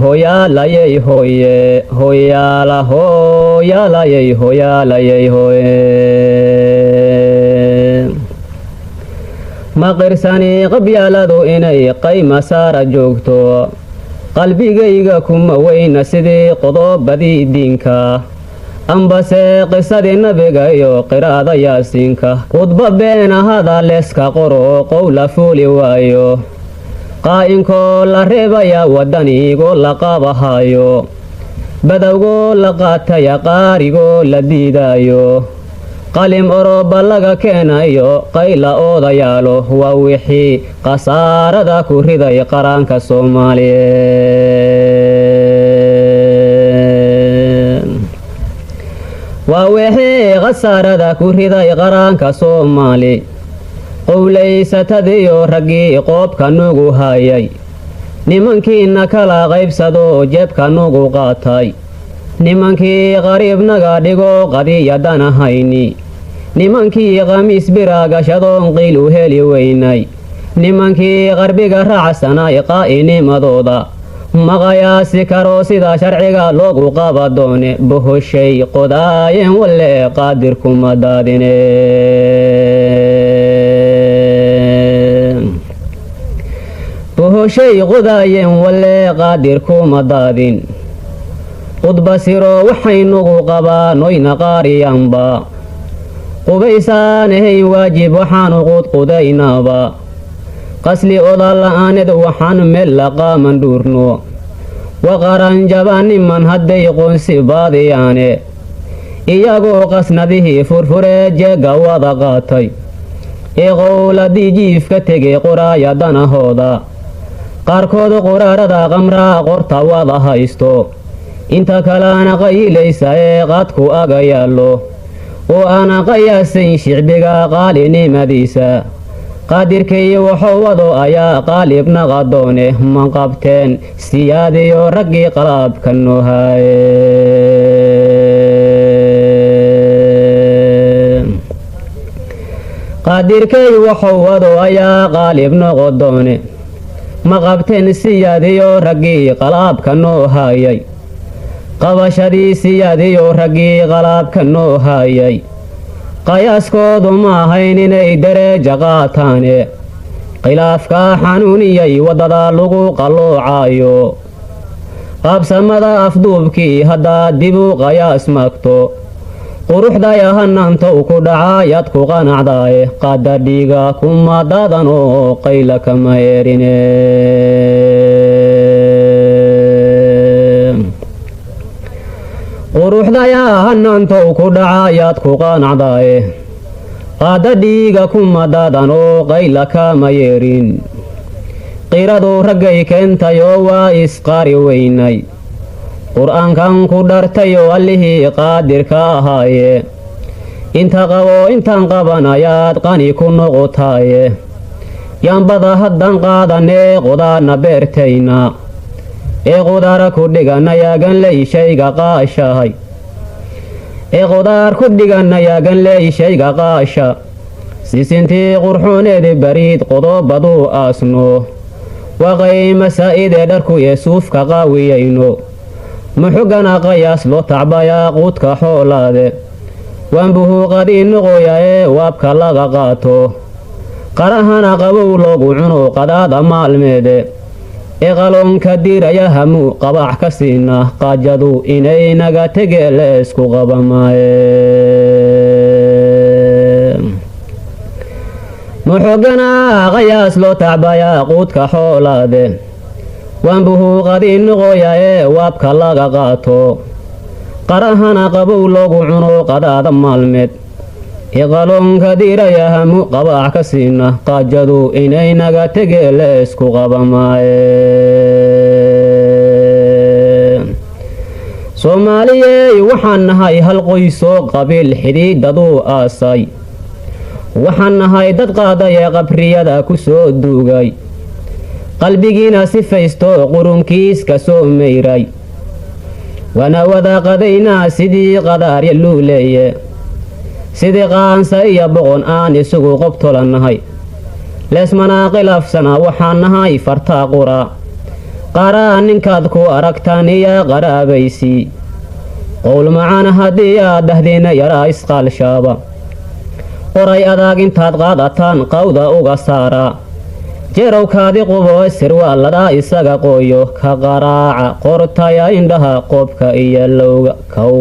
hoya layay hoye hoya la hoya layay hoya layay hoye maqirsani qabyaaladu inay qayma saara joogto qalbigayga kuma weyna sidii qodobadii diinka ambase qisadii nabiga iyo qiraada yaasiinka khudba beena hadaleeska qoro qowla fuuli waayo qaainkoo la reebaya wadaniigoo la qabahayo badowgoo la qaataya qaarigoo la diidaayo qalim oroba laga keenayo qayla oodayaalo waa wixii khasaarada ku riday qaranka Soomaaliyeed waa wixii khasaarada ku riday qaranka Soomaali qowlaysatadiyo raggii qoobka nugu hayay nimankiina kala qaybsado jeebka nugu qaatay nimankii qariibnaga dhigo qadiyadana hayni nimankii qamiis biragashadoon qiil u heli weynay nimankii qarbiga raacsanay qaa'inimadooda maqayaasi karo sida sharciga loogu qaba doone bohoshay qodaayeen walle qaadirkuma daadine bohoshay qodaayeen walle qaadirkuma daadin qudbasiro waxaynugu qabaanoyna qaariyanba qubaysaanahay waajib waxaanu qudqudaynaaba qasli odalla'aaned waxaan meel la qaaman dhuurno waqaranjaba niman hadday qoonsi baadiyaane iyagoo qasnadihii furfuree jeegga wada qaatay ee qowladii jiifka tegay qoraayadanahooda qaarkood quraarada qamraa qorta wada haysto inta kaleana qayilaysa ee qaadku aga yaallo oo aana qayaasayn shicbiga qaalinimadiisa qaadirkay wuxuu wado ayaa qaalibnaqa doone ma qabteen siyaadiyo raggii qalaabka noo haaye qaadirkay wuxuu wado ayaa qaalibnaqa doone ma qabteen siyaadiyo raggii qalaabka noo haayay qabashadii siyaadiyo raggii qalaabka noo haayay qayaaskoodu ma ahayn inay dareeja qaataane khilaafkaa xanuuniyay waddada lagu qalloocaayo qaabsamada afduubkii haddaad dib u qayaas magto quruxdaya hanaantow ku dhacaayad ku qanacdaaye qaada dhiiga kuma daadan oo qayla kama eerine quruxdayaa hanaantow ku dhacayaad ku qanacdaaye qaada dhiiga kuma daadan oo qayla kama yeerin qiradu raggay keentayoo waa isqaari weynay qur-aankan ku dhartayoo allihii qaadirka ahaaye inta qabo intaan qabanayaad qani ku noqotaaye yaanbada haddan qaadanee qodaana beertayna ee qudaara ku dhiganayaagan ley shayga qaashahay ee qudaar ku dhiganayaagan ley shayga qaasha sisintii qurxooneedi bariid qodobaduu aasno waqay masaa'idee dharku yeesuufka qaawiyayno muxugana qayaas loo tacbayaa quudka xoolaade waanbuhu qadii noqoya ee waabka laga qaato qarahana qabow loogu cuno qadaada maalmeede ee qaloonka diiraya hamuu qabax ka siina qaajadu inay naga tege leesku qaba maaye muxugana qayaas loo tacbayaa quudka xoolaade waanbuhu qadii noqoya ee waabka laga qaato qarahana qabow loogu cuno qadaada maalmeed ee qaloonka diiraya hamu qabax ka siina qaajadu inay naga tege leesku qaba maaye soomaaliyey waxaan nahay hal qoysoo qabiil xidhiidaduu aasay waxaan nahay dad qaadaya qabriyada ku soo duugay qalbigiina sifaysto qurunkiiska soo mayray waana wada qadaynaa sidii qadaarya luu leeye sidii qaansa iyo boqon aan isugu qobtolannahay leesmanaa khilaafsana waxaan nahay fartaa qura qaraa ninkaad ku aragtaan iyo qaraabaysi qowl macaan haddii aad dhahdeena yaraa isqaalshaaba qoray adaag intaad qaadataan qawda uga saara jeerowkaadi qubo sirwaaladaa isaga qooyo ka qaraaca qortaya indhaha qoobka iyo lowga kow